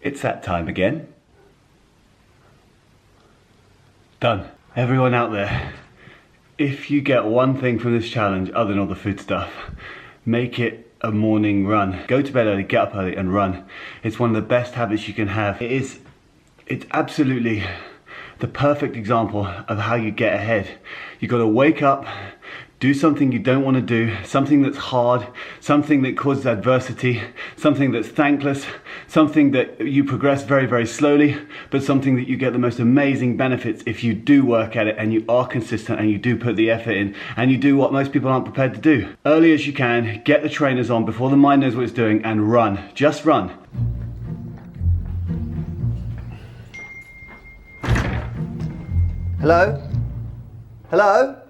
It's that time again. Done. Everyone out there, if you get one thing from this challenge other than all the food stuff, make it a morning run. Go to bed early, get up early and run. It's one of the best habits you can have. It's absolutely the perfect example of how you get ahead. You got to wake up, do something you don't want to do, something that's hard, something that causes adversity, something that's thankless, something that you progress very, very slowly, but something that you get the most amazing benefits if you do work at it and you are consistent and you do put the effort in and you do what most people aren't prepared to do. Early as you can, get the trainers on before the mind knows what it's doing and run. Just run. Hello? Hello?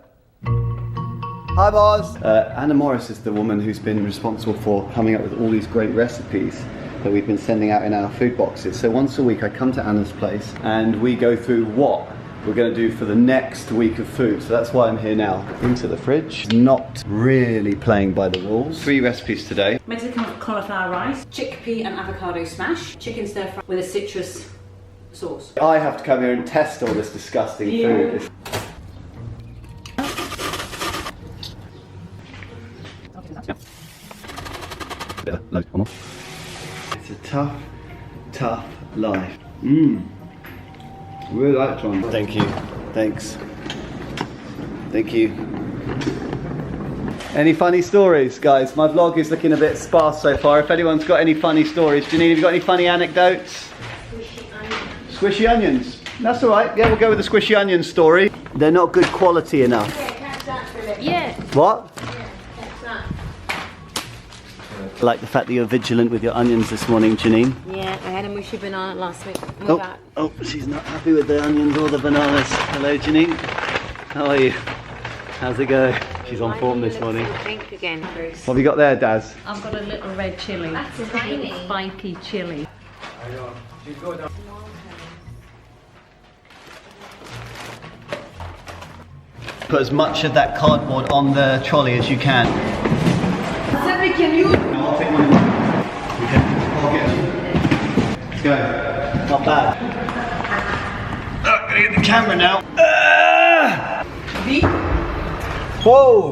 Hi, Boz. Anna Morris is the woman who's been responsible for coming up with all these great recipes that we've been sending out in our food boxes. So once a week I come to Anna's place and we go through what we're going to do for the next week of food. So that's why I'm here now. Into the fridge. Not really playing by the rules. 3 recipes today. Mexican cauliflower rice, chickpea and avocado smash, chicken stir fry with a citrus sauce. I have to come here and test all this disgusting food. It's a tough, tough life. Really like that one. Thank you. Thanks. Thank you. Any funny stories, guys? My vlog is looking a bit sparse so far. If anyone's got any funny stories, Janine, have you got any funny anecdotes? Squishy onions. That's all right. Yeah, we'll go with the squishy onion story. They're not good quality enough. Yeah. What? I like the fact that you're vigilant with your onions this morning, Janine. Yeah, I had a mushy banana last week. Oh, she's not happy with the onions or the bananas. Hello, Janine. How are you? How's it going? She's on form this morning. Drink again, Bruce. What have you got there, Daz? I've got a little red chilli. That's a tiny, spiky chilli. Put as much of that cardboard on the trolley as you can. Can you? I'll take one in. Okay, I'll get it. Let's go. Not bad. Oh, gotta get the camera now. Whoa!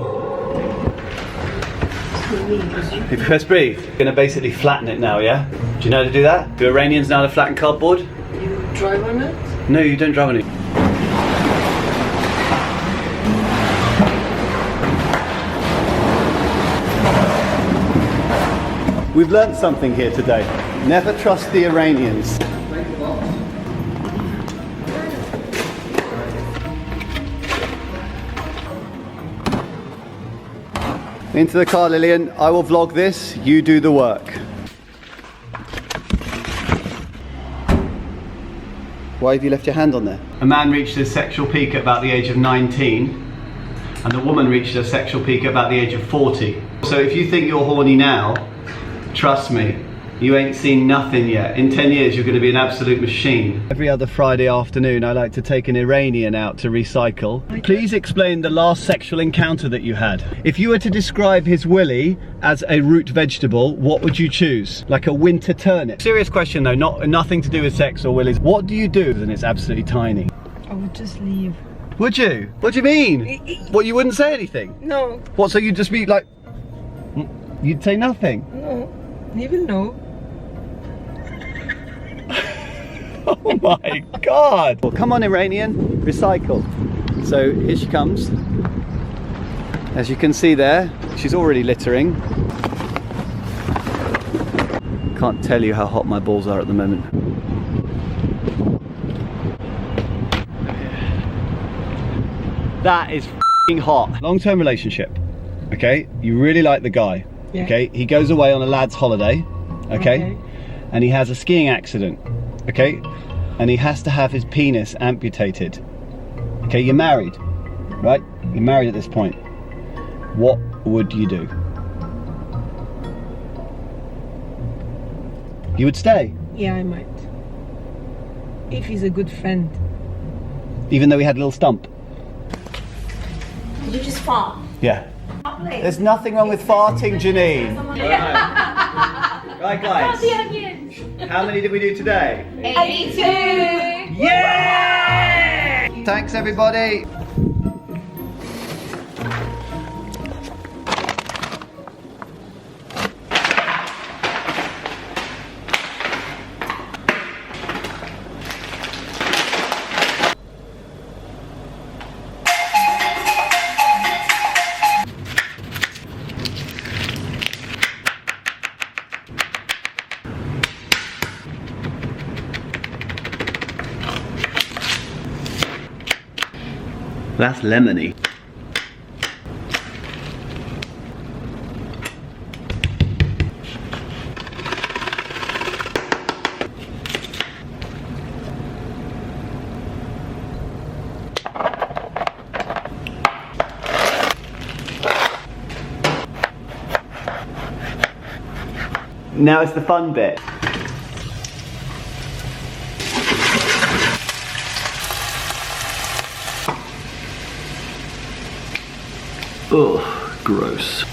If you press breathe, you're gonna basically flatten it now, yeah? Do you know how to do that? Do Iranians know how to flatten cardboard? You drive on it? No, you don't drive on it. We've learnt something here today. Never trust the Iranians. Into the car, Lillian. I will vlog this. You do the work. Why have you left your hand on there? A man reached his sexual peak at about the age of 19, and the woman reached her sexual peak at about the age of 40. So if you think you're horny now, trust me, you ain't seen nothing yet. In 10 years, you're going to be an absolute machine. Every other Friday afternoon, I like to take an Iranian out to recycle. Please explain the last sexual encounter that you had. If you were to describe his willy as a root vegetable, what would you choose? Like a winter turnip? Serious question though, nothing to do with sex or willies. What do you do? And it's absolutely tiny. I would just leave. Would you? What do you mean? What, you wouldn't say anything? No. What, so you'd just be like... You'd say nothing? No. He will know. Oh my God! Well, come on, Iranian, recycle. So here she comes. As you can see there, she's already littering. Can't tell you how hot my balls are at the moment. That is f***ing hot. Long-term relationship, okay? You really like the guy, yeah. Okay? He goes away on a lad's holiday, okay? And he has a skiing accident, okay? And he has to have his penis amputated. Okay, you're married, right? You're married at this point. What would you do? You would stay? Yeah, I might. If he's a good friend. Even though he had a little stump? Did you just fart? Yeah. There's nothing wrong with farting, Janine. Right, guys. How many did we do today? 82! Yeah! Thanks everybody. That's lemony. Now it's the fun bit. Ugh, gross.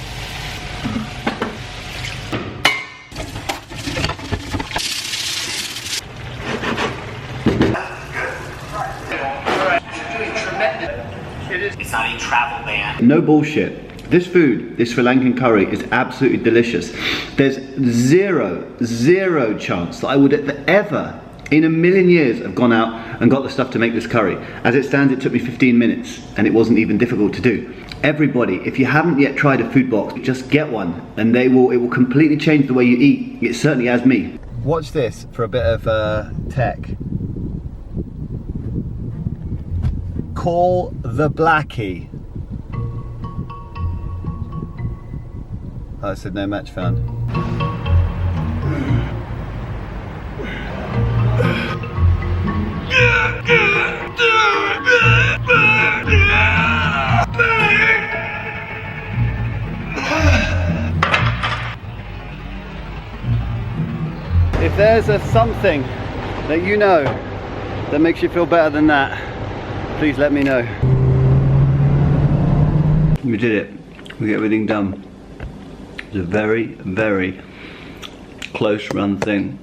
It's not a travel ban. No bullshit. This food, this Sri Lankan curry, is absolutely delicious. There's zero chance that I would ever, in a million years, have gone out and got the stuff to make this curry. As it stands, it took me 15 minutes, and it wasn't even difficult to do. Everybody, if you haven't yet tried a food box, just get one, and it will completely change the way you eat. It certainly has me. Watch this for a bit of tech. Call the Blackie. Oh, I said no match found. If there's a something that you know that makes you feel better than that, please let me know. We did it. We get everything done. It's a very close run thing,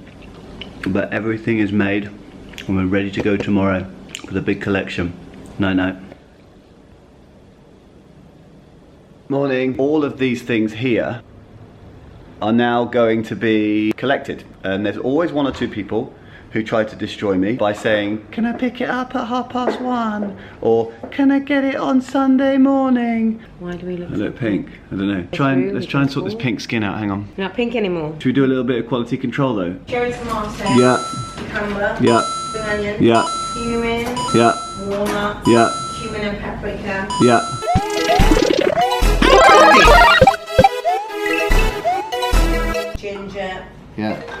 but everything is made and we're ready to go tomorrow for the big collection. Night. Morning. All of these things here are now going to be collected, and there's always one or two people who try to destroy me by saying, can I pick it up at 1:30? Or can I get it on Sunday morning? Why do we look I look pink. I don't know. Let's try and sort this pink skin out. Hang on. Not pink anymore. Should we do a little bit of quality control though? Cherry tomato. Yeah. Cucumber. Yeah. Spring onion. Yeah. Cumin. Yeah. Walnut. Yeah. Cumin and paprika. Yeah. Ginger. Yeah.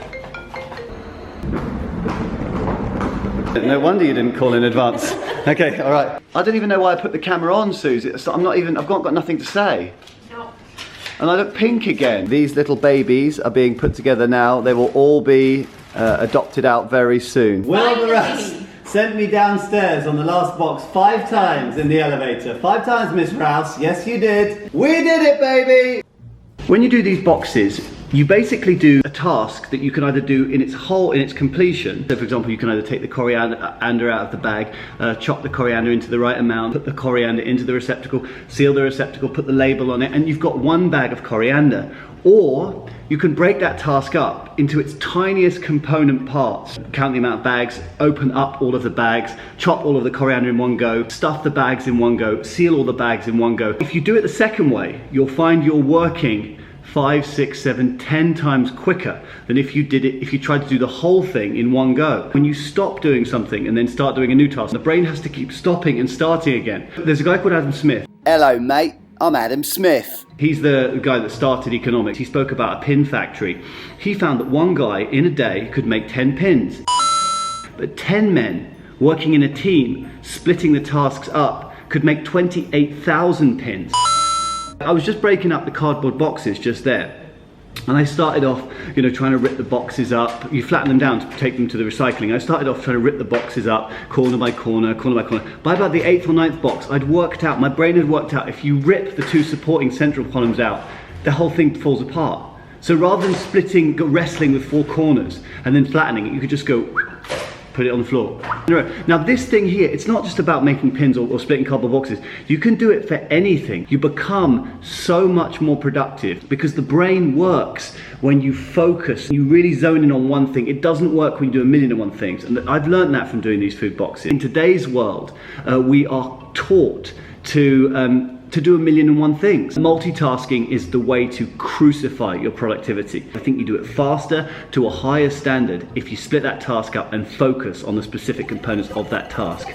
No wonder you didn't call in advance. Okay, all right. I don't even know why I put the camera on, Susie. I've got nothing to say. No. And I look pink again. These little babies are being put together now. They will all be adopted out very soon. Will the Rats sent me downstairs on the last box 5 times in the elevator. 5 times, Miss Rouse. Yes, you did. We did it, baby! When you do these boxes, you basically do a task that you can either do in its whole, in its completion. So for example, you can either take the coriander out of the bag, chop the coriander into the right amount, put the coriander into the receptacle, seal the receptacle, put the label on it, and you've got one bag of coriander. Or you can break that task up into its tiniest component parts. Count the amount of bags, open up all of the bags, chop all of the coriander in one go, stuff the bags in one go, seal all the bags in one go. If you do it the second way, you'll find you're working 5, 6, 7, 10 times quicker than if you tried to do the whole thing in one go. When you stop doing something and then start doing a new task, the brain has to keep stopping and starting again. There's a guy called Adam Smith. Hello, mate. I'm Adam Smith. He's the guy that started economics. He spoke about a pin factory. He found that one guy in a day could make 10 pins. But 10 men working in a team, splitting the tasks up, could make 28,000 pins. I was just breaking up the cardboard boxes just there. And I started off, trying to rip the boxes up. You flatten them down to take them to the recycling. I started off trying to rip the boxes up, corner by corner, corner by corner. By about the 8th or 9th box, my brain had worked out, if you rip the 2 supporting central columns out, the whole thing falls apart. So rather than wrestling with 4 corners and then flattening it, you could just go, put it on the floor. Now this thing here, it's not just about making pins or splitting cardboard boxes. You can do it for anything. You become so much more productive because the brain works when you focus, you really zone in on one thing. It doesn't work when you do 1,000,001 things. And I've learned that from doing these food boxes. In today's world, we are taught to do 1,000,001 things. Multitasking is the way to crucify your productivity. I think you do it faster to a higher standard if you split that task up and focus on the specific components of that task.